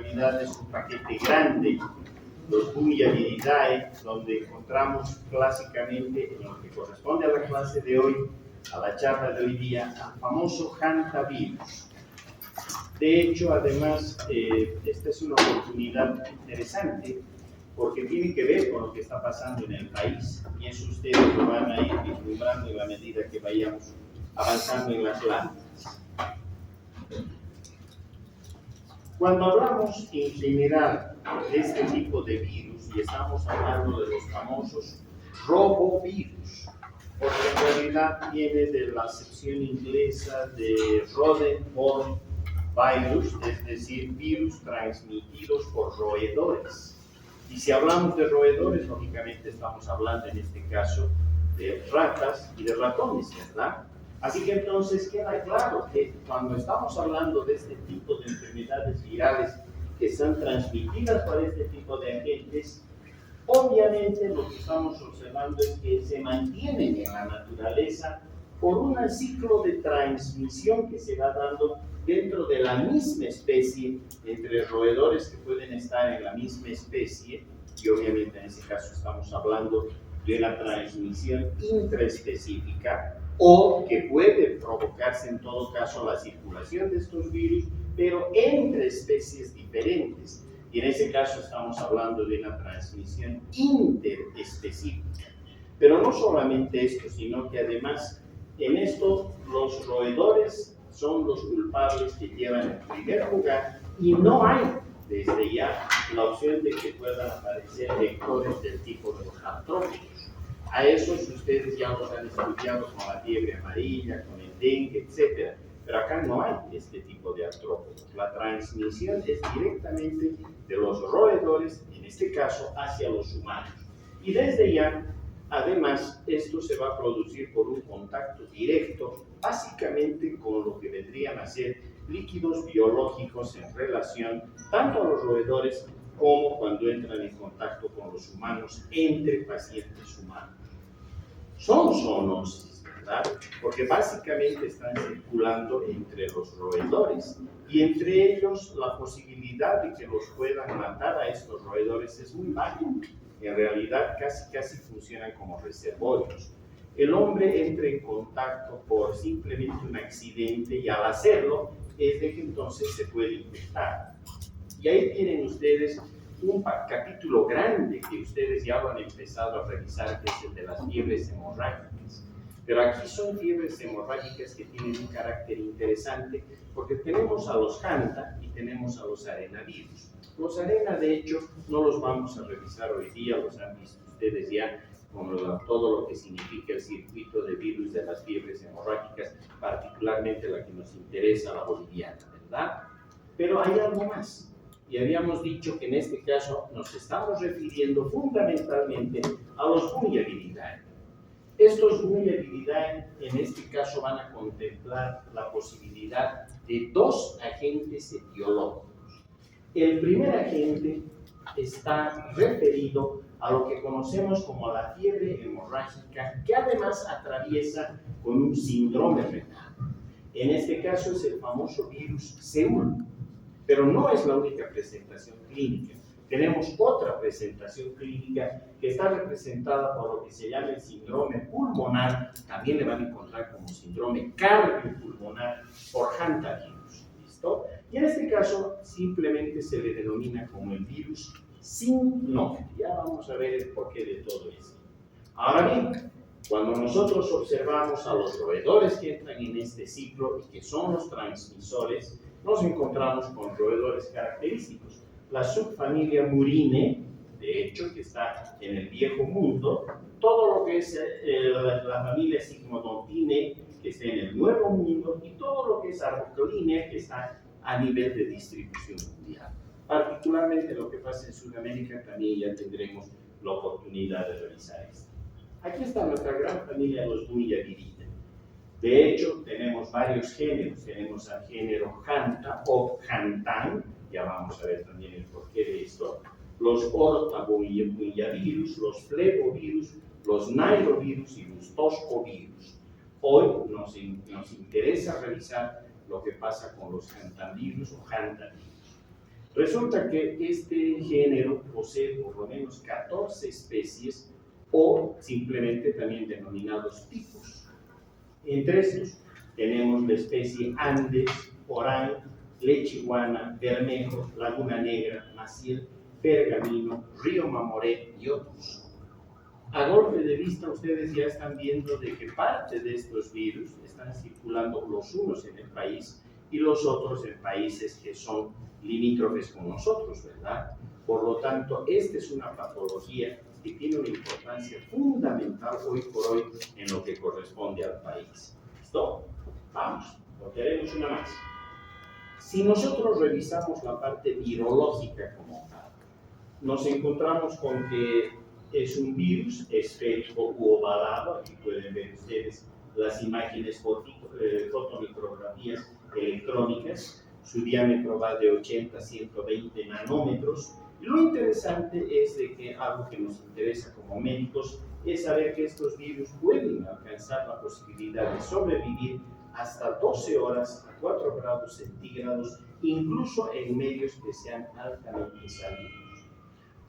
realidad es un paquete grande, los Bunyaviridae, donde encontramos clásicamente, en lo que corresponde a la clase de hoy, a la charla de hoy día, al famoso hantavirus. De hecho, además, esta es una oportunidad interesante porque tiene que ver con lo que está pasando en el país, y eso ustedes lo van a ir vislumbrando en la medida que vayamos avanzando en las láminas. Cuando hablamos en general de este tipo de virus, y estamos hablando de los famosos robovirus, porque en realidad viene de la acepción inglesa de rodent-borne virus, es decir, virus transmitidos por roedores. Y si hablamos de roedores, lógicamente estamos hablando en este caso de ratas y de ratones, ¿verdad? Así que entonces queda claro que cuando estamos hablando de este tipo de enfermedades virales que están transmitidas por este tipo de agentes, obviamente lo que estamos observando es que se mantienen en la naturaleza por un ciclo de transmisión que se va dando dentro de la misma especie, entre roedores que pueden estar en la misma especie, y obviamente en ese caso estamos hablando de la transmisión intraespecífica, o que puede provocarse en todo caso la circulación de estos virus, pero entre especies diferentes. Y en ese caso estamos hablando de una transmisión interespecífica. Pero no solamente esto, sino que además en esto los roedores son los culpables que llevan el primer lugar, y no hay desde ya la opción de que puedan aparecer vectores del tipo de los artrópodos. A esos ustedes ya los han estudiado con la fiebre amarilla, con el dengue, etc. Pero acá no hay este tipo de artrópodos. La transmisión es directamente de los roedores, en este caso, hacia los humanos. Y desde ya, además, esto se va a producir por un contacto directo, básicamente con lo que vendrían a ser líquidos biológicos en relación tanto a los roedores como cuando entran en contacto con los humanos, entre pacientes humanos. Son zoonosis, ¿verdad? Porque básicamente están circulando entre los roedores, y entre ellos la posibilidad de que los puedan matar a estos roedores es muy baja. En realidad casi funcionan como reservorios. El hombre entra en contacto por simplemente un accidente, y al hacerlo es de que entonces se puede infectar. Y ahí tienen ustedes un capítulo grande que ustedes ya lo han empezado a revisar, que es el de las fiebres hemorrágicas. Pero aquí son fiebres hemorrágicas que tienen un carácter interesante, porque tenemos a los hanta y tenemos a los arenavirus. Los arena, de hecho, no los vamos a revisar hoy día, los han visto ustedes ya con todo lo que significa el circuito de virus de las fiebres hemorrágicas, particularmente la que nos interesa, la boliviana, ¿verdad? Pero hay algo más. Y habíamos dicho que en este caso nos estamos refiriendo fundamentalmente a los Bunyaviridae. Estos Bunyaviridae en este caso van a contemplar la posibilidad de dos agentes etiológicos. El primer agente está referido a lo que conocemos como la fiebre hemorrágica, que además atraviesa con un síndrome renal. En este caso es el famoso virus Seúl. Pero no es la única presentación clínica. Tenemos otra presentación clínica que está representada por lo que se llama el síndrome pulmonar, también le van a encontrar como síndrome cardiopulmonar por hantavirus, ¿listo? Y en este caso simplemente se le denomina como el virus sin nombre. Ya vamos a ver el porqué de todo esto. Ahora bien, cuando nosotros observamos a los roedores que entran en este ciclo y que son los transmisores, nos encontramos con roedores característicos. La subfamilia Murine, de hecho, que está en el Viejo Mundo, todo lo que es la familia Sigmodontine, que está en el Nuevo Mundo, y todo lo que es Arbocoline, que está a nivel de distribución mundial. Particularmente lo que pasa en Sudamérica, también ya tendremos la oportunidad de revisar esto. Aquí está nuestra gran familia de los Bunyaviridae. De hecho, tenemos varios géneros. Tenemos al género Hanta o Hantan, ya vamos a ver también el porqué de esto, los ortabunyavirus, los flebovirus, los nairovirus y los toscovirus. Hoy nos interesa revisar lo que pasa con los hantavirus o hantavirus. Resulta que este género posee por lo menos 14 especies o simplemente también denominados tipos. Entre estos tenemos la especie Andes, Orán, Lechiguana, Bermejo, Laguna Negra, Maciel, Pergamino, Río Mamoré y otros. A golpe de vista ustedes ya están viendo de que parte de estos virus están circulando los unos en el país y los otros en países que son limítrofes con nosotros, ¿verdad? Por lo tanto, esta es una patología que tiene una importancia fundamental hoy por hoy en lo que corresponde al país. ¿Listo? Vamos, porque haremos una más. Si nosotros revisamos la parte virológica como tal, nos encontramos con que es un virus esférico u ovalado. Aquí pueden ver ustedes las imágenes fotomicrografías electrónicas. Su diámetro va de 80 a 120 nanómetros. Y lo interesante es de que algo que nos interesa como médicos es saber que estos virus pueden alcanzar la posibilidad de sobrevivir hasta 12 horas a 4 grados centígrados, incluso en medios que sean altamente salubres.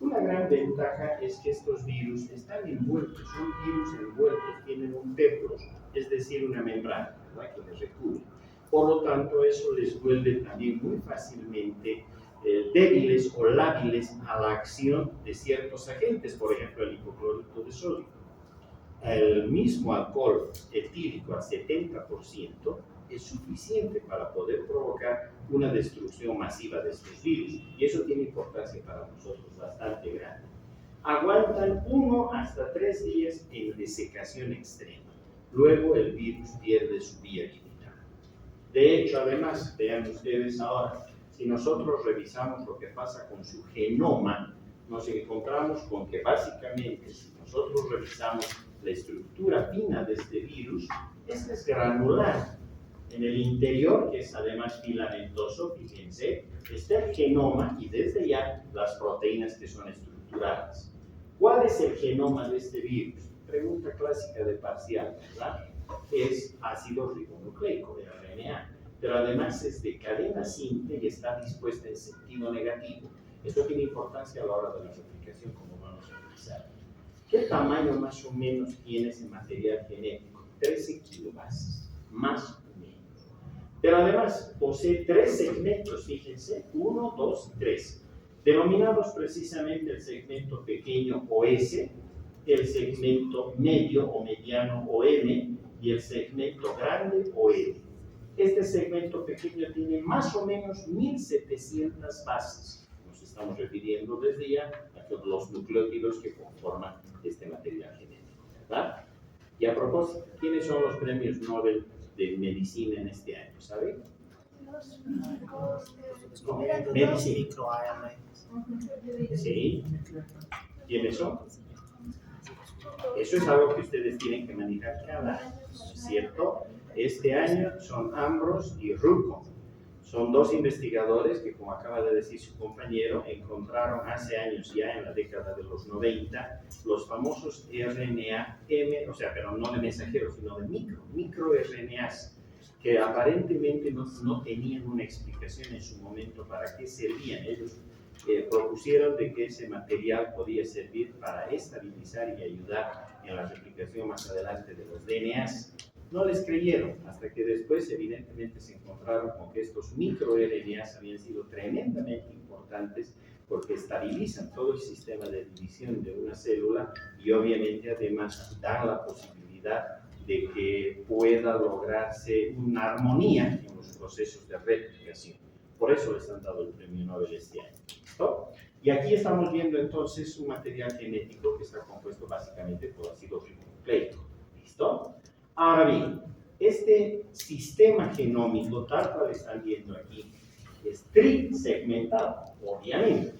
Una gran ventaja es que estos virus están envueltos, son virus envueltos, tienen un peplo, es decir, una membrana, ¿verdad?, que les recubre. Por lo tanto, eso les vuelve también muy fácilmente débiles o lábiles a la acción de ciertos agentes, por ejemplo, el hipoclorito de sodio. El mismo alcohol etílico al 70% es suficiente para poder provocar una destrucción masiva de estos virus, y eso tiene importancia para nosotros bastante grande. Aguantan 1 hasta 3 días en desecación extrema. Luego el virus pierde su viabilidad. De hecho, además, vean ustedes ahora, si nosotros revisamos lo que pasa con su genoma, nos encontramos con que básicamente, si nosotros revisamos la estructura fina de este virus, este es granular. En el interior, que es además filamentoso, fíjense, está el genoma y desde ya las proteínas que son estructurales. ¿Cuál es el genoma de este virus? Pregunta clásica de parcial, ¿verdad? Es ácido ribonucleico, de RNA, pero además es de cadena simple y está dispuesta en sentido negativo. Esto tiene importancia a la hora de la replicación, como vamos a utilizar. ¿Qué tamaño más o menos tiene ese material genético? 13 kilobases, más o menos. Pero además posee 3 segmentos, fíjense, 1, 2 y 3, denominados precisamente el segmento pequeño o S, el segmento medio o mediano o M y el segmento grande o L. Este segmento pequeño tiene más o menos 1700 bases. Nos estamos refiriendo desde ya a todos los nucleótidos que conforman este material genético, ¿verdad? Y a propósito, ¿quiénes son los premios Nobel de medicina en este año? ¿Saben? Medicina. Sí. ¿Quiénes son? Eso es algo que ustedes tienen que manejar cada año, ¿cierto? Este año son Ambrose y Rucco. Son 2 investigadores que, como acaba de decir su compañero, encontraron hace años, ya en la década de los 90, los famosos RNA-M, o sea, pero no de mensajeros, sino de microRNAs, que aparentemente no tenían una explicación en su momento para qué servían. Ellos propusieron de que ese material podía servir para estabilizar y ayudar en la replicación más adelante de los DNAs. No les creyeron, hasta que después evidentemente se encontraron con que estos microRNAs habían sido tremendamente importantes porque estabilizan todo el sistema de división de una célula y obviamente además dan la posibilidad de que pueda lograrse una armonía en los procesos de replicación. Por eso les han dado el premio Nobel este año. ¿Listo? Y aquí estamos viendo entonces un material genético que está compuesto básicamente por ácido ribonucleico. ¿Listo? Ahora bien, este sistema genómico, tal cual están viendo aquí, es trisegmentado, obviamente.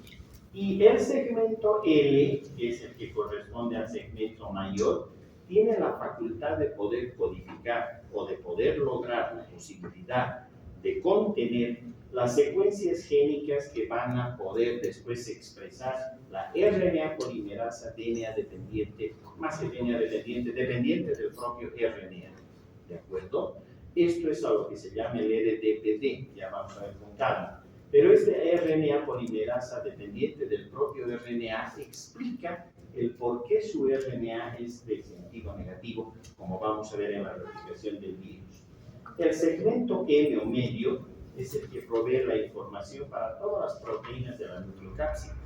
Y el segmento L, que es el que corresponde al segmento mayor, tiene la facultad de poder codificar o de poder lograr la posibilidad de contener las secuencias génicas que van a poder después expresar la RNA polimerasa DNA dependiente, más que DNA dependiente, dependiente del propio RNA. ¿De acuerdo? Esto es algo que se llama el RDPD, ya vamos a ver con calma. Pero este RNA polimerasa dependiente del propio RNA explica el por qué su RNA es de sentido negativo, como vamos a ver en la replicación del virus. El segmento M o medio es el que provee la información para todas las proteínas de la nucleocápsida.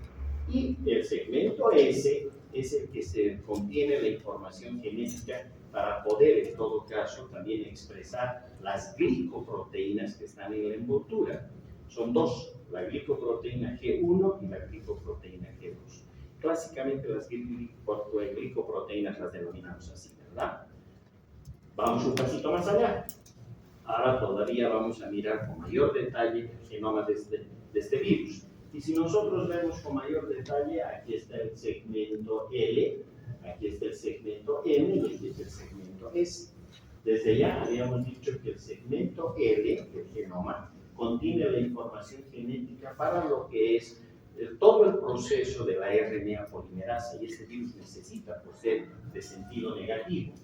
Y el segmento S es el que se contiene la información genética para poder, en todo caso, también expresar las glicoproteínas que están en la envoltura. Son dos, la glicoproteína G1 y la glicoproteína G2. Clásicamente las glicoproteínas las denominamos así, ¿verdad? Vamos un pasito más allá. Ahora todavía vamos a mirar con mayor detalle el genoma de este virus. Y si nosotros vemos con mayor detalle, aquí está el segmento L, aquí está el segmento M y aquí está el segmento S. Desde ya habíamos dicho que el segmento L, el genoma, contiene la información genética para lo que es todo el proceso de la RNA polimerasa, y este virus necesita por ser de sentido negativo.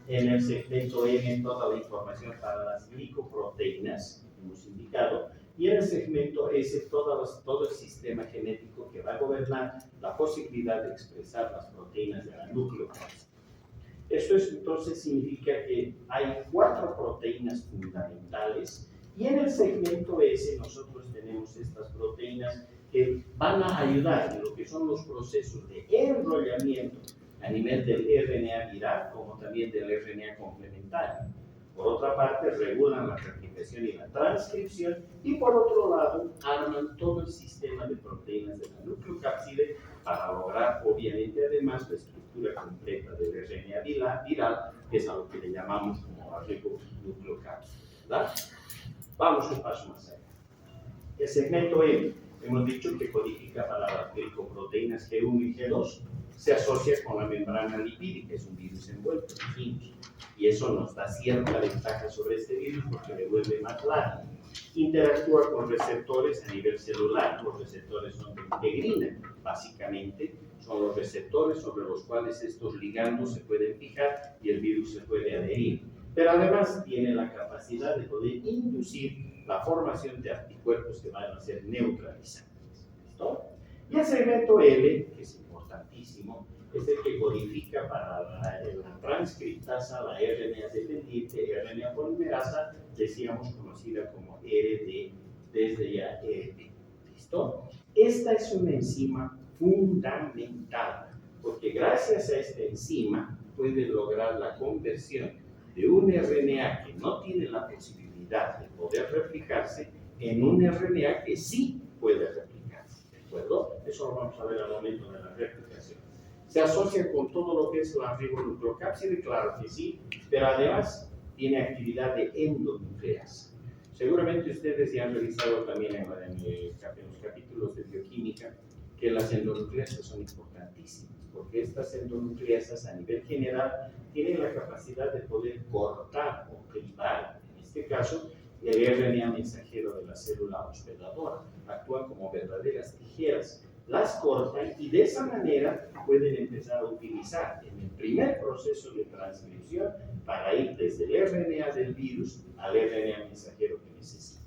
En el segmento M toda la información para las glicoproteínas, hemos indicado, y en el segmento S todo el sistema genético que va a gobernar la posibilidad de expresar las proteínas de la nucleocápsida. Esto entonces significa que hay 4 proteínas fundamentales, y en el segmento S nosotros tenemos estas proteínas que van a ayudar en lo que son los procesos de enrollamiento a nivel del RNA viral como también del RNA complementario. Por otra parte, regulan la replicación y la transcripción, y por otro lado, arman todo el sistema de proteínas de la nucleocápside para lograr, obviamente, además, la estructura completa del RNA viral, que es a lo que le llamamos como la ribonucleocápside, ¿verdad? Vamos un paso más allá. El segmento M, hemos dicho que codifica para las glicoproteínas G1 y G2, se asocia con la membrana lipídica, es un virus envuelto, y eso nos da cierta ventaja sobre este virus porque le vuelve más largo. Interactúa con receptores a nivel celular, los receptores son de integrina, básicamente son los receptores sobre los cuales estos ligandos se pueden fijar y el virus se puede adherir. Pero además tiene la capacidad de poder inducir la formación de anticuerpos que van a ser neutralizantes. ¿Listo? Y el segmento L, que es importantísimo, es el que codifica para la transcriptasa, la RNA dependiente, RNA polimerasa, decíamos conocida como RD, desde ya RD. ¿Listo? Esta es una enzima fundamental, porque gracias a esta enzima puede lograr la conversión de un RNA que no tiene la posibilidad de poder replicarse en un RNA que sí puede replicarse. ¿De acuerdo? Eso lo vamos a ver al momento de la replicación. Se asocia con todo lo que es la ribonucleocápside, claro que sí, pero además tiene actividad de endonucleasa. Seguramente ustedes ya han revisado también en los capítulos de bioquímica que las endonucleasas son importantísimas, porque estas endonucleasas a nivel general tienen la capacidad de poder cortar o privar, en este caso, el RNA mensajero de la célula hospedadora. Actúan como verdaderas tijeras, las cortan y de esa manera pueden empezar a utilizar en el primer proceso de transcripción para ir desde el RNA del virus al RNA mensajero que necesita.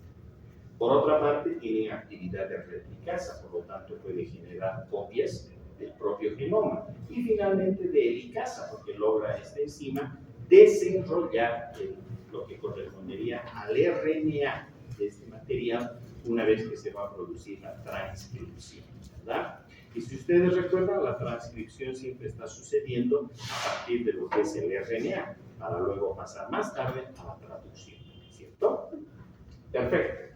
Por otra parte, tienen actividad de replicasa, por lo tanto puede generar copias del propio genoma. Y finalmente de helicasa, porque logra esta enzima desenrollar lo que correspondería al RNA de este material una vez que se va a producir la transcripción, ¿verdad? Y si ustedes recuerdan, la transcripción siempre está sucediendo a partir de lo que es el RNA, para luego pasar más tarde a la traducción, ¿cierto? Perfecto.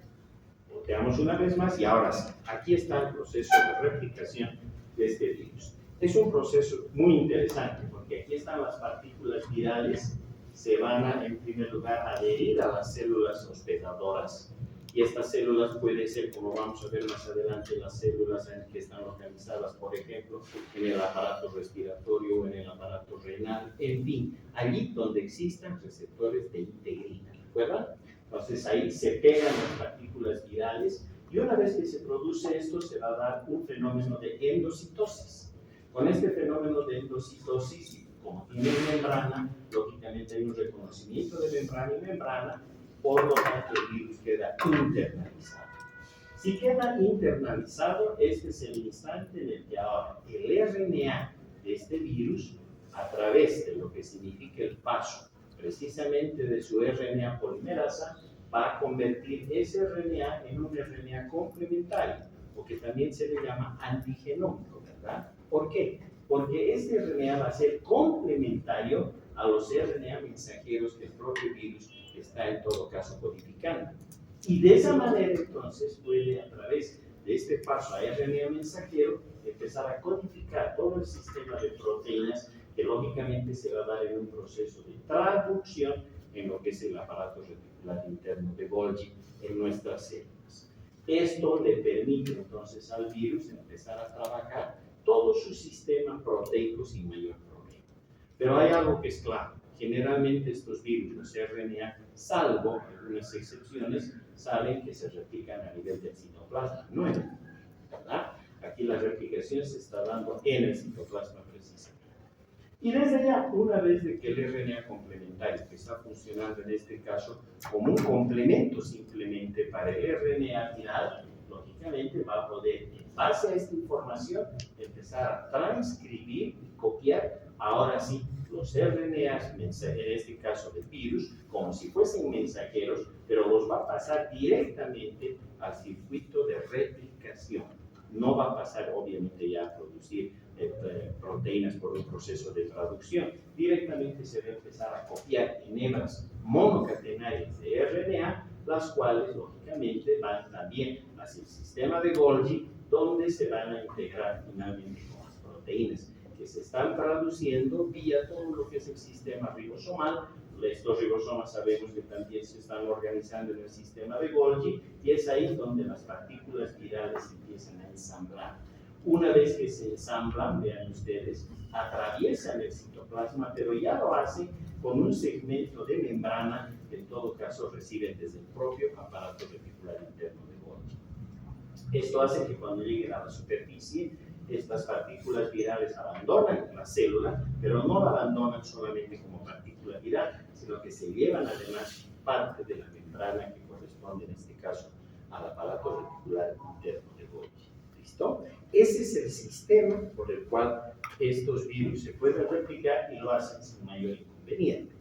Volteamos una vez más y ahora sí, aquí está el proceso de replicación de este virus. Es un proceso muy interesante porque aquí están las partículas virales, se van a, en primer lugar, adherir a las células hospedadoras, y estas células pueden ser, como vamos a ver más adelante, las células que están localizadas, por ejemplo, en el aparato respiratorio o en el aparato renal, en fin, allí donde existan receptores de integrina, ¿recuerdan? Entonces ahí se pegan las partículas virales y una vez que se produce esto se va a dar un fenómeno de endocitosis. Con este fenómeno de endocitosis, como tiene membrana, lógicamente hay un reconocimiento de membrana y membrana, por lo tanto el virus queda internalizado. Si queda internalizado, este es el instante en el que ahora el RNA de este virus, a través de lo que significa el paso precisamente de su RNA polimerasa, va a convertir ese RNA en un RNA complementario, o que también se le llama antigenómico, ¿verdad? ¿Por qué? Porque este RNA va a ser complementario a los RNA mensajeros que el propio virus está en todo caso codificando. Y de esa manera entonces puede, a través de este paso a RNA mensajero, empezar a codificar todo el sistema de proteínas que lógicamente se va a dar en un proceso de traducción en lo que es el aparato reticular interno de Golgi en nuestras células. Esto le permite entonces al virus empezar a trabajar todo su sistema proteico sin mayor problema. Pero hay algo que es claro. Generalmente estos virus, los RNA, salvo algunas excepciones, saben que se replican a nivel del citoplasma, no en el, ¿verdad? Aquí la replicación se está dando en el citoplasma precisamente. Y desde ya, una vez de que el RNA complementario, que está funcionando en este caso como un complemento simplemente para el RNA viral, lógicamente va a poder, en base a esta información, empezar a transcribir y copiar, ahora sí, los RNAs, en este caso del virus, como si fuesen mensajeros, pero los va a pasar directamente al circuito de replicación. No va a pasar, obviamente, ya a producir proteínas por un proceso de traducción. Directamente se va a empezar a copiar en hebras monocatenarias de RNA, las cuales, lógicamente, van también hacia el sistema de Golgi, donde se van a integrar finalmente con las proteínas que se están traduciendo vía todo lo que es el sistema ribosomal. Estos ribosomas sabemos que también se están organizando en el sistema de Golgi, y es ahí donde las partículas virales empiezan a ensamblar. Una vez que se ensamblan, vean ustedes, atraviesan el citoplasma, pero ya lo hacen con un segmento de membrana que en todo caso reciben desde el propio aparato reticular interno de Golgi. Esto hace que cuando lleguen a la superficie, estas partículas virales abandonan la célula, pero no la abandonan solamente como partícula viral, sino que se llevan además parte de la membrana que corresponde en este caso al aparato reticular interno de Golgi. ¿Listo? Ese es el sistema por el cual estos virus se pueden replicar y lo hacen sin mayor inconveniente.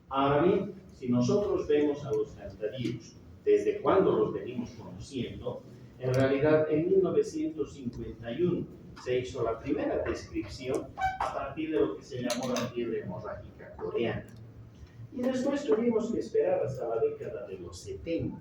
Ahora bien, si nosotros vemos a los hantavirus, desde cuándo los venimos conociendo, en realidad en 1951 se hizo la primera descripción a partir de lo que se llamó la fiebre hemorrágica coreana. Y después tuvimos que esperar hasta la década de los 70,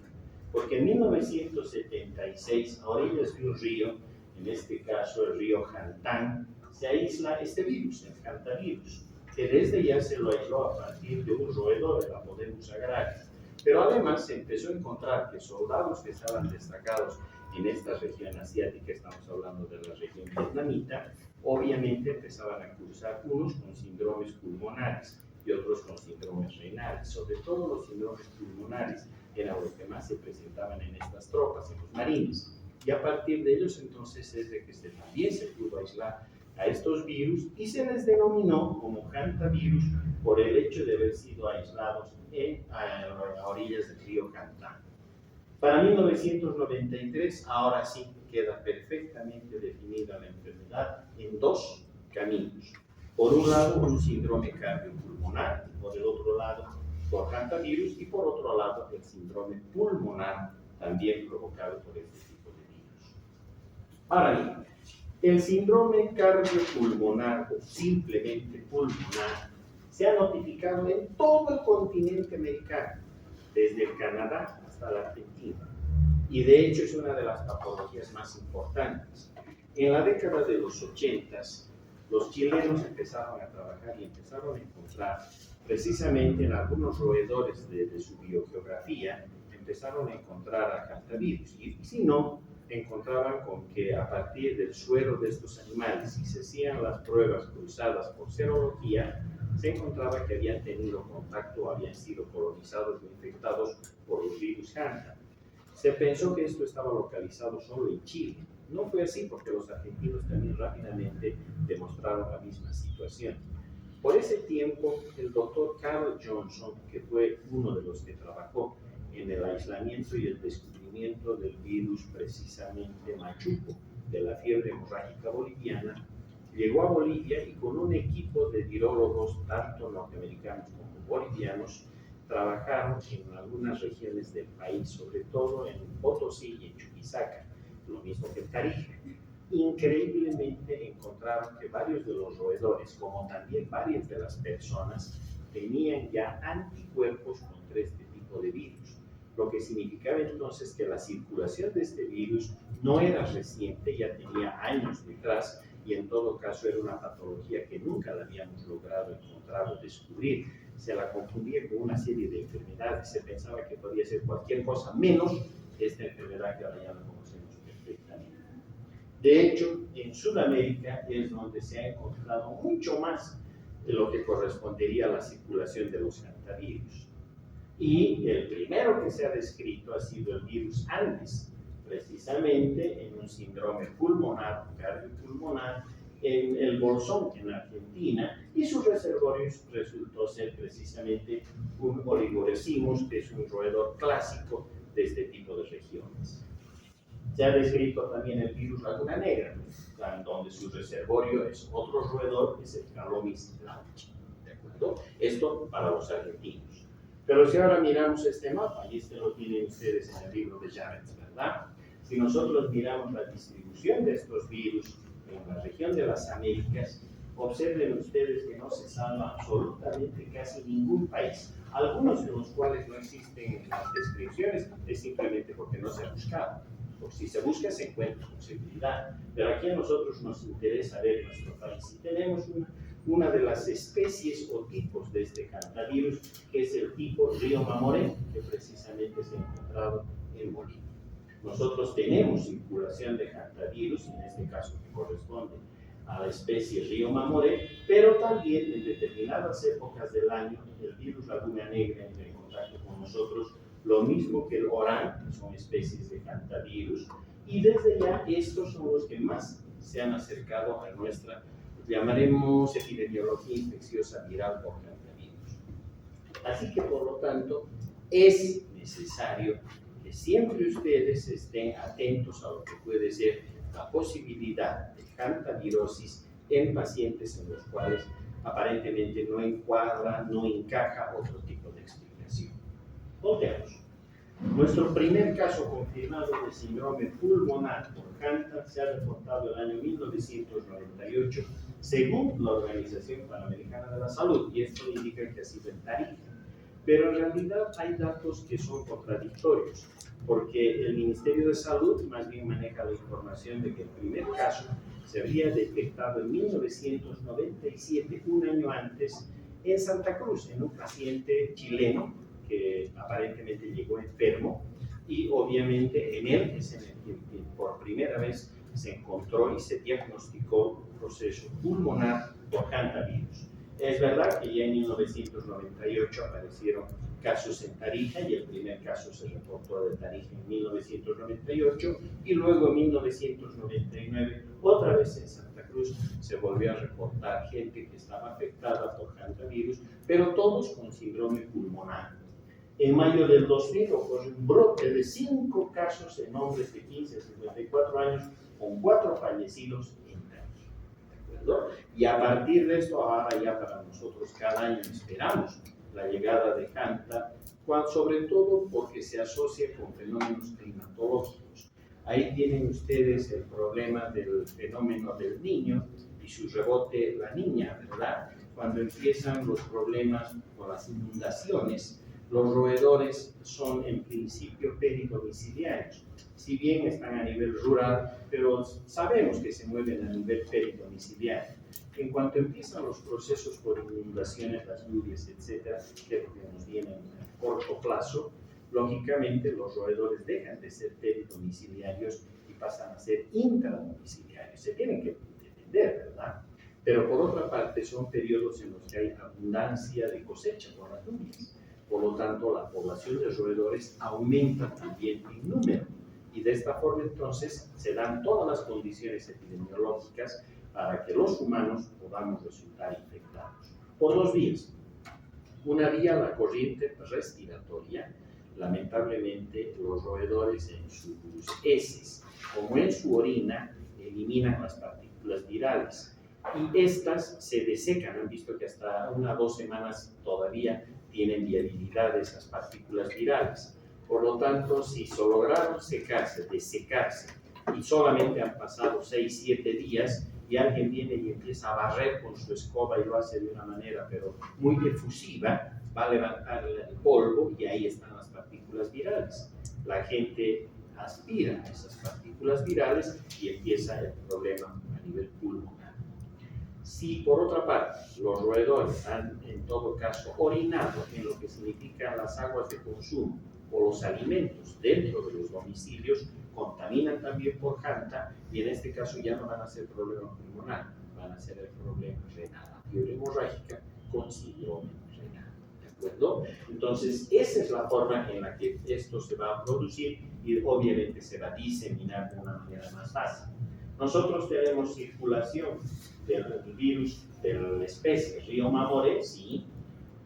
porque en 1976, a orillas de un río, en este caso el río Hantan, se aísla este virus, el hantavirus, que desde ya se lo aisló a partir de un roedor, el Apodemus agraris. Pero además se empezó a encontrar que soldados que estaban destacados en esta región asiática, estamos hablando de la región vietnamita, obviamente empezaban a cursar unos con síndromes pulmonares y otros con síndromes renales. Sobre todo los síndromes pulmonares eran los que más se presentaban en estas tropas, en los marines. Y a partir de ellos entonces es de que también se pudo aislar a estos virus y se les denominó como hantavirus por el hecho de haber sido aislados a orillas del río Hantan. Para 1993, ahora sí queda perfectamente definida la enfermedad en dos caminos. Por un lado, un síndrome cardiopulmonar, y por el otro lado, por hantavirus, y por otro lado, el síndrome pulmonar, también provocado por este tipo de virus. Ahora bien, el síndrome cardiopulmonar o simplemente pulmonar se ha notificado en todo el continente americano, desde el Canadá hasta la Argentina. Y de hecho es una de las patologías más importantes. En la década de los 80s, los chilenos empezaron a trabajar y empezaron a encontrar, precisamente en algunos roedores de su biogeografía, empezaron a encontrar a hantavirus. Y si no, encontraban con que a partir del suero de estos animales, si se hacían las pruebas cruzadas por serología, se encontraba que habían tenido contacto, habían sido colonizados o infectados por los virus Hantavirus. Se pensó que esto estaba localizado solo en Chile. No fue así, porque los argentinos también rápidamente demostraron la misma situación. Por ese tiempo, el doctor Carl Johnson, que fue uno de los que trabajó en el aislamiento y el descubrimiento nacimiento del virus precisamente machuco, de la fiebre hemorrágica boliviana, llegó a Bolivia y con un equipo de virólogos, tanto norteamericanos como bolivianos, trabajaron en algunas regiones del país, sobre todo en Potosí y en Chuquisaca, lo mismo que en Tarija. Increíblemente encontraron que varios de los roedores, como también varias de las personas, tenían ya anticuerpos contra este tipo de virus, lo que significaba entonces que la circulación de este virus no era reciente, ya tenía años detrás, y en todo caso era una patología que nunca la habíamos logrado encontrar o descubrir. Se la confundía con una serie de enfermedades, se pensaba que podía ser cualquier cosa menos esta enfermedad que ahora ya la conocemos perfectamente. De hecho, en Sudamérica es donde se ha encontrado mucho más de lo que correspondería a la circulación de los hantavirus. Y el primero que se ha descrito ha sido el virus Andes, precisamente en un síndrome pulmonar, cardiopulmonar, en el Bolsón, en Argentina, y su reservorio resultó ser precisamente un Oligoresimos, que es un roedor clásico de este tipo de regiones. Se ha descrito también el virus Laguna Negra, donde su reservorio es otro roedor, que es el Calomys glauchi, ¿de acuerdo? Esto para los argentinos. Pero si ahora miramos este mapa, y este lo tienen ustedes en el libro de Jarrett, ¿verdad? Si nosotros miramos la distribución de estos virus en la región de las Américas, observen ustedes que no se salva absolutamente casi ningún país. Algunos de los cuales no existen en las descripciones es simplemente porque no se ha buscado. Porque si se busca, se encuentra con seguridad. Pero aquí a nosotros nos interesa ver nuestro país. Y tenemos una de las especies o tipos de este hantavirus, que es el tipo Río Mamoré, que precisamente se ha encontrado en Bolivia. Nosotros tenemos circulación de hantavirus, en este caso que corresponde a la especie Río Mamoré, pero también en determinadas épocas del año el virus Laguna Negra entra en contacto con nosotros, lo mismo que el Orán, que son especies de hantavirus, y desde ya estos son los que más se han acercado a nuestra, llamaremos epidemiología infecciosa viral por hantavirus. Así que por lo tanto es necesario que siempre ustedes estén atentos a lo que puede ser la posibilidad de hantavirosis en pacientes en los cuales aparentemente no encuadra, no encaja otro tipo de explicación. Volteamos. Nuestro primer caso confirmado de síndrome pulmonar por hanta se ha reportado el año 1998 según la Organización Panamericana de la Salud, y esto indica que ha sido en Tarija. Pero en realidad hay datos que son contradictorios, porque el Ministerio de Salud más bien maneja la información de que el primer caso se habría detectado en 1997, un año antes, en Santa Cruz, en un paciente chileno que aparentemente llegó enfermo, y obviamente en él es en el que por primera vez se encontró y se diagnosticó un proceso pulmonar por hantavirus. Es verdad que ya en 1998 aparecieron casos en Tarija, y el primer caso se reportó de Tarija en 1998, y luego en 1999, otra vez en Santa Cruz, se volvió a reportar gente que estaba afectada por hantavirus, pero todos con síndrome pulmonar. En mayo del 2000 ocurrió un brote de 5 casos en hombres de 15 a 54 años, con 4 fallecidos en Tarija. Y a partir de esto, ahora ya para nosotros cada año esperamos la llegada de hanta, sobre todo porque se asocia con fenómenos climatológicos. Ahí tienen ustedes el problema del fenómeno del niño y su rebote la niña, ¿verdad? Cuando empiezan los problemas con las inundaciones, los roedores son en principio peridomiciliarios. Si bien están a nivel rural, pero sabemos que se mueven a nivel peridomiciliario. En cuanto empiezan los procesos por inundaciones, las lluvias, etcétera, que nos vienen a corto plazo, lógicamente los roedores dejan de ser peridomiciliarios y pasan a ser intradomiciliarios. Se tienen que entender, ¿verdad? Pero por otra parte son periodos en los que hay abundancia de cosecha por las lluvias. Por lo tanto, la población de roedores aumenta también en número. Y de esta forma, entonces, se dan todas las condiciones epidemiológicas para que los humanos podamos resultar infectados. Por 2 vías. Una vía, la corriente respiratoria, lamentablemente, los roedores en sus heces, como en su orina, eliminan las partículas virales. Y estas se desecan, han visto que hasta 1 o 2 semanas todavía tienen viabilidad de esas partículas virales. Por lo tanto, si lograron secarse, desecarse, y solamente han pasado 6, 7 días, y alguien viene y empieza a barrer con su escoba y lo hace de una manera, pero muy efusiva, va a levantar el polvo y ahí están las partículas virales. La gente aspira esas partículas virales y empieza el problema a nivel pulmonar. Si por otra parte los roedores han en todo caso orinado en lo que significan las aguas de consumo o los alimentos dentro de los domicilios, contaminan también por janta y en este caso ya no van a ser problema pulmonar, van a ser el problema renal, fiebre hemorrágica con síndrome renal. ¿De acuerdo? Entonces, esa es la forma en la que esto se va a producir y obviamente se va a diseminar de una manera más fácil. Nosotros tenemos circulación del virus de la especie Río Mamoré, sí.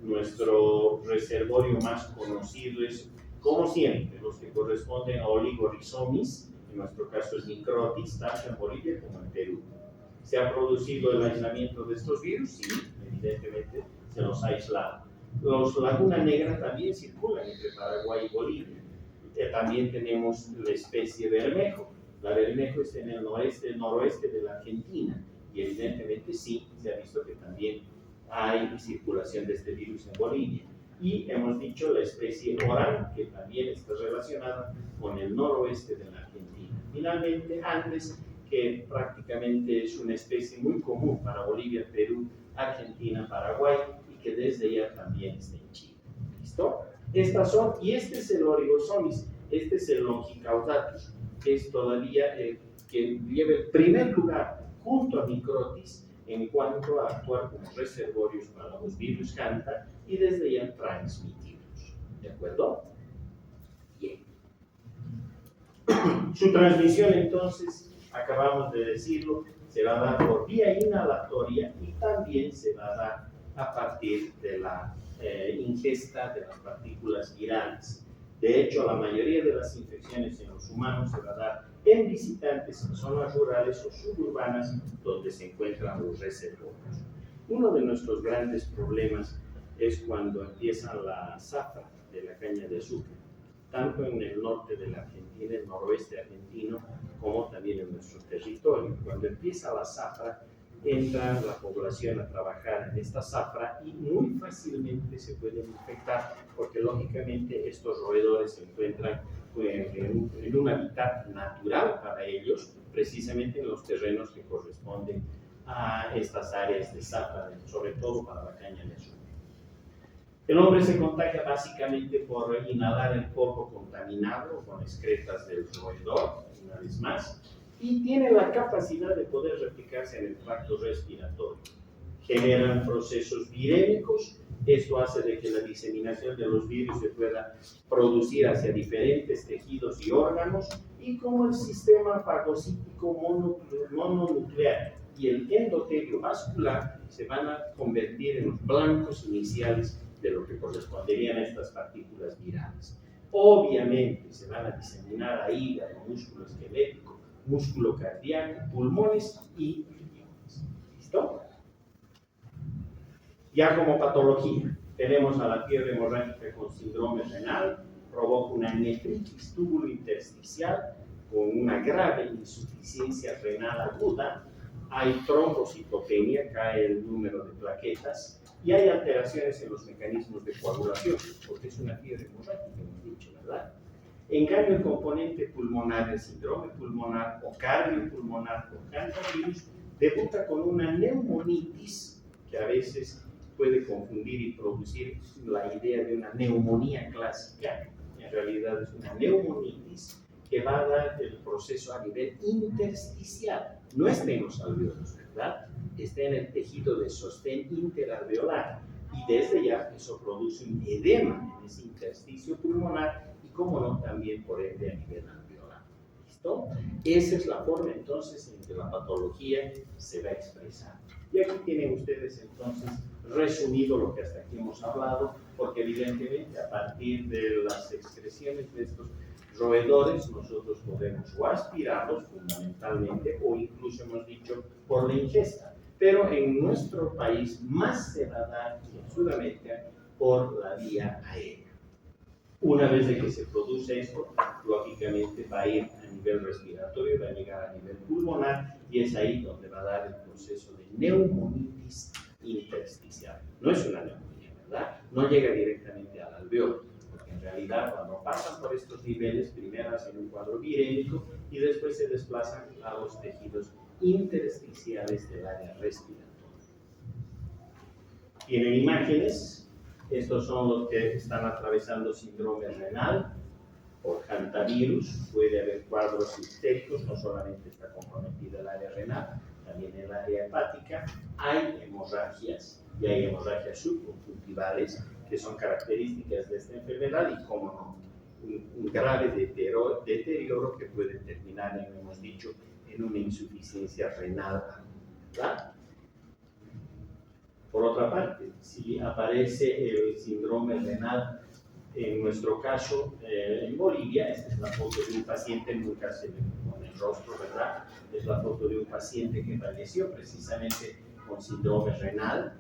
Nuestro reservorio más conocido es, como siempre, los que corresponden a Oligorhizomis, en nuestro caso es Microtis, tanto en Bolivia como en Perú. ¿Se ha producido el aislamiento de estos virus? Sí, evidentemente se los ha aislado. Los Laguna Negra también circulan entre Paraguay y Bolivia. También tenemos la especie Bermejo. La Bermejo está en el noroeste de la Argentina y evidentemente sí, se ha visto que también hay circulación de este virus en Bolivia. Y hemos dicho la especie Orán, que también está relacionada con el noroeste de la Argentina. Finalmente, Andes, que prácticamente es una especie muy común para Bolivia, Perú, Argentina, Paraguay, y que desde ya también está en Chile. ¿Listo? Estas son, y este es el Oligorhizomis, este es el Longicaudatus, que es todavía que lleva el primer lugar junto a Microtis en cuanto a actuar como reservorios para los virus Hanta y desde ya transmitirlos. ¿De acuerdo? Bien. Su transmisión entonces, acabamos de decirlo, se va a dar por vía inhalatoria y también se va a dar a partir de la ingesta de las partículas virales. De hecho, la mayoría de las infecciones en los humanos se va a dar en visitantes en zonas rurales o suburbanas donde se encuentran los reservorios. Uno de nuestros grandes problemas es cuando empieza la zafra de la caña de azúcar, tanto en el norte de la Argentina, el noroeste argentino, como también en nuestro territorio. Cuando empieza la zafra, entra la población a trabajar en esta zafra y muy fácilmente se pueden infectar, porque lógicamente estos roedores se encuentran en un hábitat natural para ellos, precisamente en los terrenos que corresponden a estas áreas de zafra, sobre todo para la caña de azúcar. El hombre se contagia básicamente por inhalar el polvo contaminado con excretas del roedor, una vez más, y tiene la capacidad de poder replicarse en el tracto respiratorio. Generan procesos virémicos, esto hace de que la diseminación de los virus se pueda producir hacia diferentes tejidos y órganos, y como el sistema fagocítico mononuclear y el endotelio vascular se van a convertir en los blancos iniciales de lo que corresponderían a estas partículas virales. Obviamente se van a diseminar a hígado, músculo esquelético, músculo cardíaco, pulmones y riñones. ¿Listo? Ya como patología, tenemos a la fiebre hemorrágica con síndrome renal, provoca una nefritis túbulo-intersticial con una grave insuficiencia renal aguda, hay trombocitopenia, cae el número de plaquetas, y hay alteraciones en los mecanismos de coagulación, porque es una fiebre hemorrágica, hemos dicho, ¿verdad? En cambio, el componente pulmonar, el síndrome pulmonar o cardiopulmonar con hantavirus, debuta con una neumonitis que a veces puede confundir y producir la idea de una neumonía clásica. En realidad es una neumonitis que va a dar el proceso a nivel intersticial. No está en los alveolos, ¿verdad? Está en el tejido de sostén interalveolar. Y desde ya eso produce un edema en ese intersticio pulmonar y, como no, también por ende a nivel alveolar. ¿Listo? Esa es la forma entonces en que la patología se va a expresar. Y aquí tienen ustedes entonces resumido lo que hasta aquí hemos hablado, porque evidentemente a partir de las excreciones de estos roedores nosotros podemos o aspirarlos fundamentalmente o incluso hemos dicho por la ingesta. Pero en nuestro país más se va a dar que en Sudamérica por la vía aérea. Una vez de que se produce esto, lógicamente va a ir a nivel respiratorio, va a llegar a nivel pulmonar y es ahí donde va a dar el proceso de neumonitis intersticial. No es una neumonía, ¿verdad? No llega directamente al alveolo, porque en realidad cuando pasan por estos niveles, primero hacen un cuadro virémico y después se desplazan a los tejidos intersticiales del área respiratoria. Tienen imágenes. Estos son los que están atravesando síndrome renal por hantavirus. Puede haber cuadros sistémicos, no solamente está comprometida el área renal, también el área hepática. Hay hemorragias y hay hemorragias subconjuntivales que son características de esta enfermedad y, como no, un grave deterioro que puede terminar, como hemos dicho, en una insuficiencia renal, ¿verdad? Por otra parte, si aparece el síndrome renal, en nuestro caso en Bolivia, esta es la foto de un paciente, nunca se le pone el rostro, ¿verdad? Es la foto de un paciente que falleció precisamente con síndrome renal.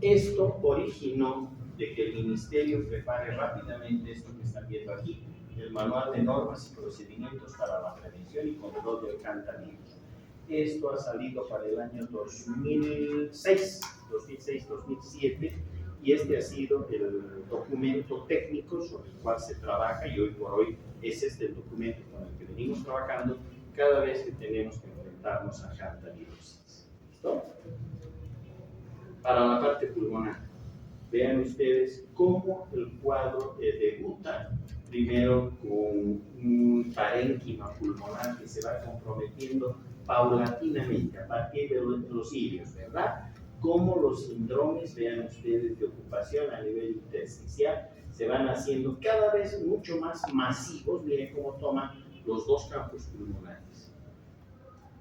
Esto originó de que el ministerio prepare rápidamente esto que están viendo aquí, el Manual de Normas y Procedimientos para la Prevención y Control del Hantavirus. Esto ha salido para el año 2006-2007 y este ha sido el documento técnico sobre el cual se trabaja y hoy por hoy ese es el documento con el que venimos trabajando cada vez que tenemos que enfrentarnos a hantavirusis. ¿Listo? Para la parte pulmonar, vean ustedes cómo el cuadro debuta primero con un parénquima pulmonar que se va comprometiendo paulatinamente a partir de los cilios, ¿verdad? Cómo los síndromes, vean ustedes, de ocupación a nivel intersticial se van haciendo cada vez mucho más masivos. Miren cómo toman los dos campos pulmonares.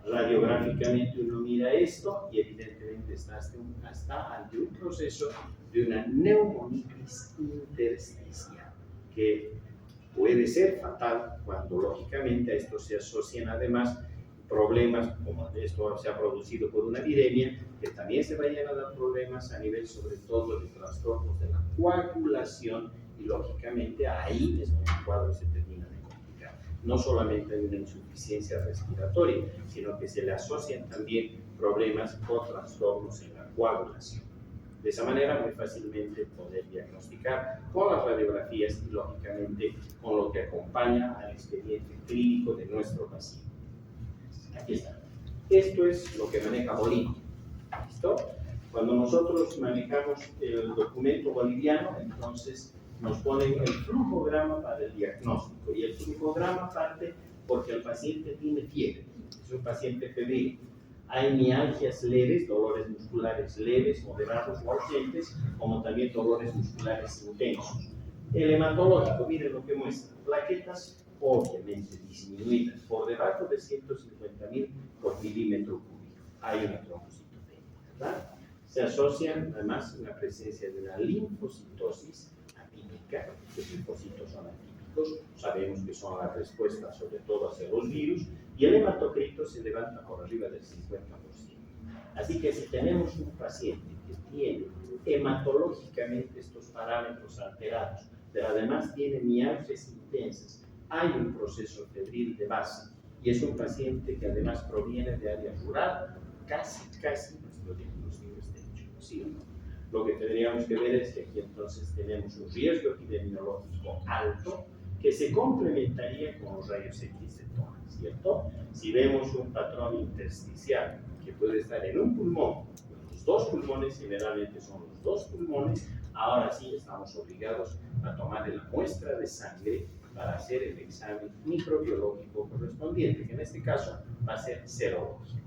Radiográficamente uno mira esto y evidentemente está ante un proceso de una neumonitis intersticial que puede ser fatal cuando lógicamente a esto se asocian además problemas como esto se ha producido por una epidemia, que también se vayan a dar problemas a nivel sobre todo de trastornos de la coagulación y lógicamente ahí es donde el cuadro se termina de complicar. No solamente hay una insuficiencia respiratoria, sino que se le asocian también problemas o trastornos en la coagulación. De esa manera muy fácilmente poder diagnosticar con las radiografías y lógicamente con lo que acompaña al expediente clínico de nuestro paciente. Aquí está. Esto es lo que maneja Bolivia. ¿Listo? Cuando nosotros manejamos el documento boliviano, entonces nos ponen el flujograma para el diagnóstico. Y el flujograma parte porque el paciente tiene fiebre. Es un paciente febril. Hay mialgias leves, dolores musculares leves, moderados o ausentes, como también dolores musculares intensos. El hematológico, miren lo que muestra. Plaquetas obviamente disminuidas por debajo de 150.000 por milímetro cúbico. Hay una trombocitopenia, ¿verdad? Se asocian además la presencia de una linfocitosis atípica. Los linfocitos son atípicos, sabemos que son la respuesta sobre todo hacia los virus, y el hematocrito se levanta por arriba del 50%. Así que si tenemos un paciente que tiene hematológicamente estos parámetros alterados, pero además tiene mialgias intensas, hay un proceso febril de base y es un paciente que además proviene de área rural, casi nuestro diagnóstico está hecho, ¿sí o no? Lo que tendríamos que ver es que aquí entonces tenemos un riesgo epidemiológico alto que se complementaría con los rayos X de toma, ¿cierto? Si vemos un patrón intersticial que puede estar en un pulmón, los dos pulmones generalmente son los dos pulmones, ahora sí estamos obligados a tomar la muestra de sangre para hacer el examen microbiológico correspondiente, que en este caso va a ser serológico,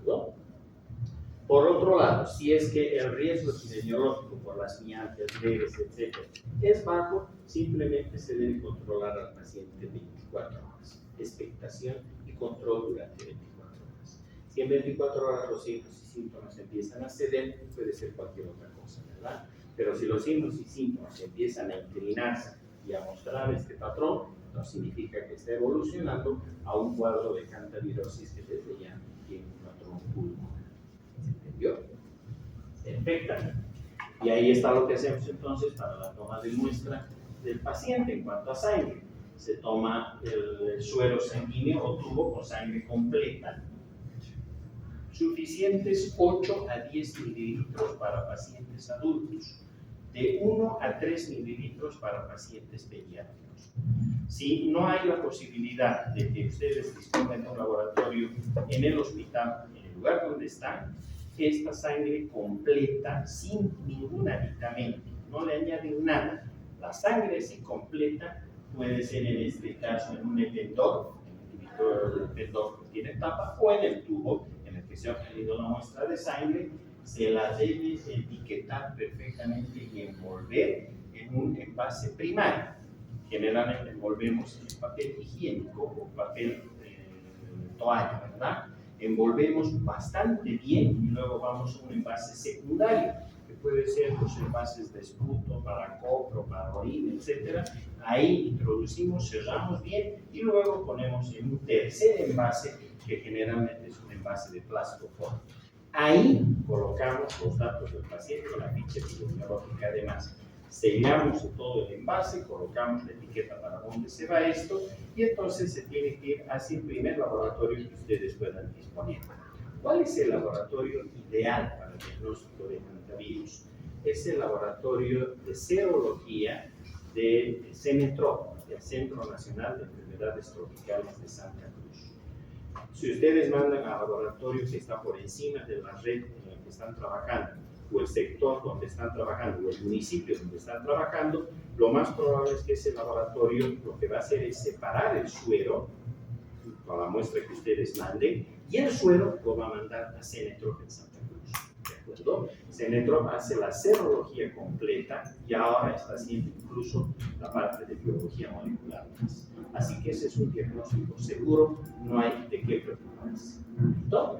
¿verdad? Por otro lado, si es que el riesgo epidemiológico por las mialgias leves, etc., es bajo, simplemente se debe controlar al paciente 24 horas. Expectación y control durante 24 horas. Si en 24 horas los signos y síntomas empiezan a ceder, puede ser cualquier otra cosa, ¿verdad? Pero si los signos y síntomas empiezan a inclinarse y a mostrar este patrón, no significa que esté evolucionando a un cuadro de cantavirosis que desde ya tiene un patrón pulmonar. ¿Se entendió? Perfectamente. Y ahí está lo que hacemos entonces para la toma de muestra del paciente en cuanto a sangre. Se toma el suero sanguíneo o tubo con sangre completa, suficientes 8 a 10 mililitros para pacientes adultos, de 1 a 3 mililitros para pacientes pediátricos. Si no hay la posibilidad de que ustedes dispongan de un laboratorio en el hospital, en el lugar donde están, esta sangre completa, sin ningún aditamento, no le añaden nada. La sangre así completa puede ser en este caso en un ependor, el ependor que tiene tapa, o en el tubo en el que se ha obtenido la muestra de sangre. Se la debe etiquetar perfectamente y envolver en un envase primario. Generalmente envolvemos en papel higiénico o papel toalla, ¿verdad? Envolvemos bastante bien y luego vamos a un envase secundario, que puede ser los envases de esputo para copro, para orina, etc. Ahí introducimos, cerramos bien y luego ponemos en un tercer envase, que generalmente es un envase de plástico forno. Ahí colocamos los datos del paciente con la ficha epidemiológica. Además, sellamos todo el envase, colocamos la etiqueta para dónde se va esto y entonces se tiene que ir hacia el primer laboratorio que ustedes puedan disponer. ¿Cuál es el laboratorio ideal para el diagnóstico de hantavirus? Es el laboratorio de serología de CENETROP, del Centro Nacional de Enfermedades Tropicales de Santa Cruz. Si ustedes mandan al laboratorio que está por encima de la red en la que están trabajando, o el sector donde están trabajando, o el municipio donde están trabajando, lo más probable es que ese laboratorio lo que va a hacer es separar el suero con la muestra que ustedes manden, y el suero lo va a mandar a CENETROP en Santa Cruz. ¿De acuerdo? CENETROP hace la serología completa y ahora está haciendo incluso la parte de biología molecular. Así que ese es un diagnóstico seguro, no hay de qué preocuparse. ¿Listo?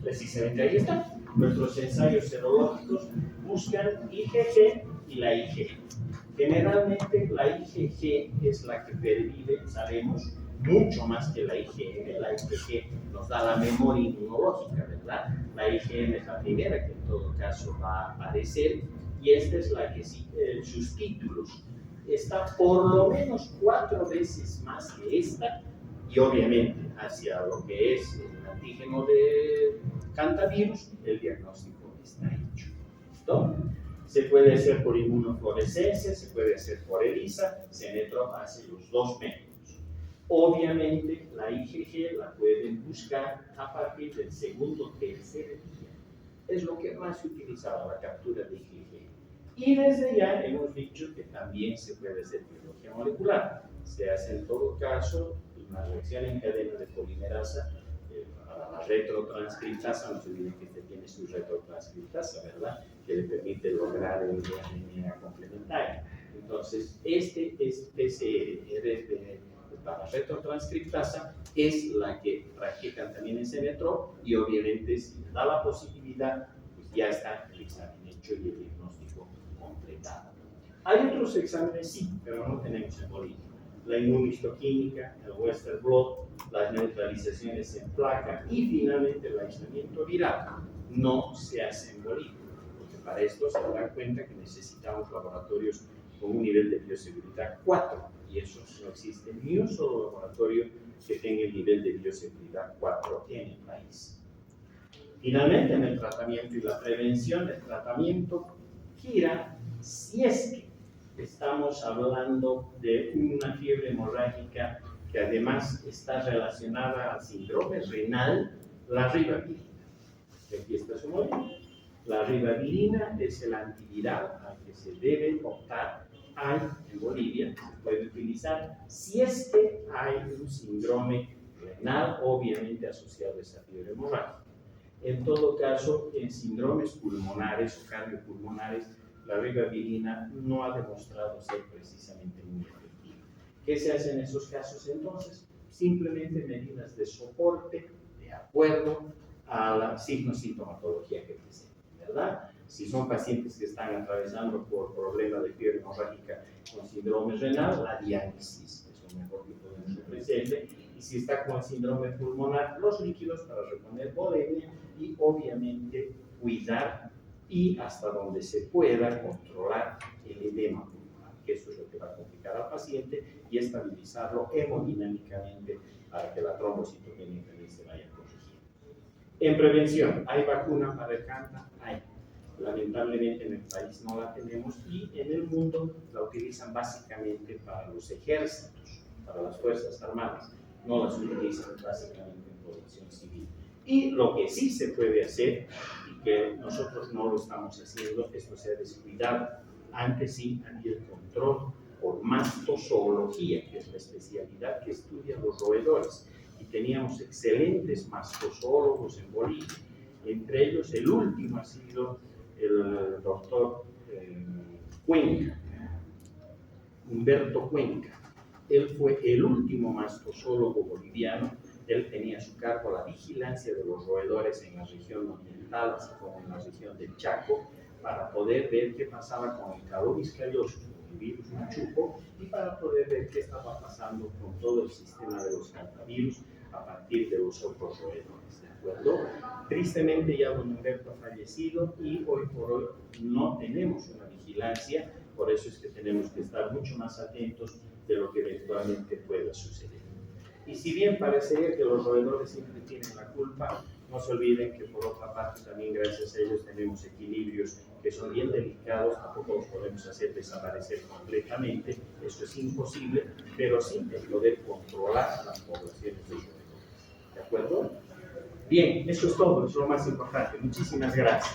Precisamente ahí está. Nuestros ensayos serológicos buscan IgG y la IgE. Generalmente la IgG es la que pervive, sabemos, mucho más que la IgM. La IgG nos da la memoria inmunológica, ¿verdad? La IgM es la primera que en todo caso va a aparecer y esta es la que sus títulos está por lo menos 4 veces más que esta y obviamente hacia lo que es el antígeno de hantavirus, el diagnóstico está hecho. ¿Listo? Se puede hacer por inmunofluorescencia, se puede hacer por ELISA, CENETROP hace los dos métodos. Obviamente la IgG la pueden buscar a partir del segundo o tercer día. Es lo que más se utiliza la captura de IgG. Y desde ya hemos dicho que también se puede hacer biología molecular. Se hace en todo caso una reacción en cadena de polimerasa para la retrotranscriptasa. No se olviden que este tiene su retrotranscriptasa, ¿verdad? Que le permite lograr el RNA complementario. Entonces, este es PCR para retrotranscriptasa, es la que practican también en CENETROP y obviamente si da la posibilidad, pues ya está el examen hecho y el diagnóstico completado. Hay otros exámenes, sí, pero no tenemos en Bolivia. La inmunohistoquímica, el Western blot, las neutralizaciones en placa y finalmente el aislamiento viral no se hace en Bolivia, porque para esto se darán cuenta que necesitamos laboratorios con un nivel de bioseguridad 4 y eso no existe ni un solo laboratorio que tenga el nivel de bioseguridad 4 en el país. Finalmente, en el tratamiento y la prevención, el tratamiento gira si es que estamos hablando de una fiebre hemorrágica que además está relacionada al síndrome renal, la ribavirina. Aquí está su modelo. La ribavirina es el antiviral al que se debe optar. Hay en Bolivia, se puede utilizar si es que hay un síndrome renal, obviamente asociado a esa fiebre hemorrágica. En todo caso, en síndromes pulmonares o cardiopulmonares, la ribavirina no ha demostrado ser precisamente muy efectiva. ¿Qué se hace en esos casos entonces? Simplemente medidas de soporte de de acuerdo a la sintomatología que presenten, ¿verdad? Si son pacientes que están atravesando por problema de fiebre hemorrágica con síndrome renal, la diálisis es lo mejor que podemos ofrecerle. Y si está con síndrome pulmonar, los líquidos para reponer volemia y obviamente cuidar y hasta donde se pueda controlar el edema pulmonar, que eso es lo que va a complicar al paciente, y estabilizarlo hemodinámicamente para que la trombocitopenia también se vaya corrigiendo. En prevención, ¿hay vacuna para el cáncer? Hay. Lamentablemente en el país no la tenemos y en el mundo la utilizan básicamente para los ejércitos, para las fuerzas armadas, no las utilizan básicamente en población civil. Y lo que sí se puede hacer, y que nosotros no lo estamos haciendo, esto se ha descuidado. Antes sí había el control por mastozoología, que es la especialidad que estudia los roedores, y teníamos excelentes mastozoólogos en Bolivia. Entre ellos, el último ha sido el doctor Cuenca, Humberto Cuenca. Él fue el último mastozólogo boliviano. Él tenía a su cargo la vigilancia de los roedores en la región oriental, así como en la región del Chaco, para poder ver qué pasaba con el Caloris callosus, el virus machuco, y para poder ver qué estaba pasando con todo el sistema de los hantavirus a partir de los otros roedores, ¿de acuerdo? Tristemente ya don Humberto ha fallecido y hoy por hoy no tenemos una vigilancia, por eso es que tenemos que estar mucho más atentos de lo que eventualmente pueda suceder. Y si bien parecería que los roedores siempre tienen la culpa, no se olviden que por otra parte también gracias a ellos tenemos equilibrios que son bien delicados, tampoco los podemos hacer desaparecer completamente, eso es imposible, pero sí el poder controlar las poblaciones de roedores. ¿De acuerdo? Bien, eso es todo, es lo más importante. Muchísimas gracias.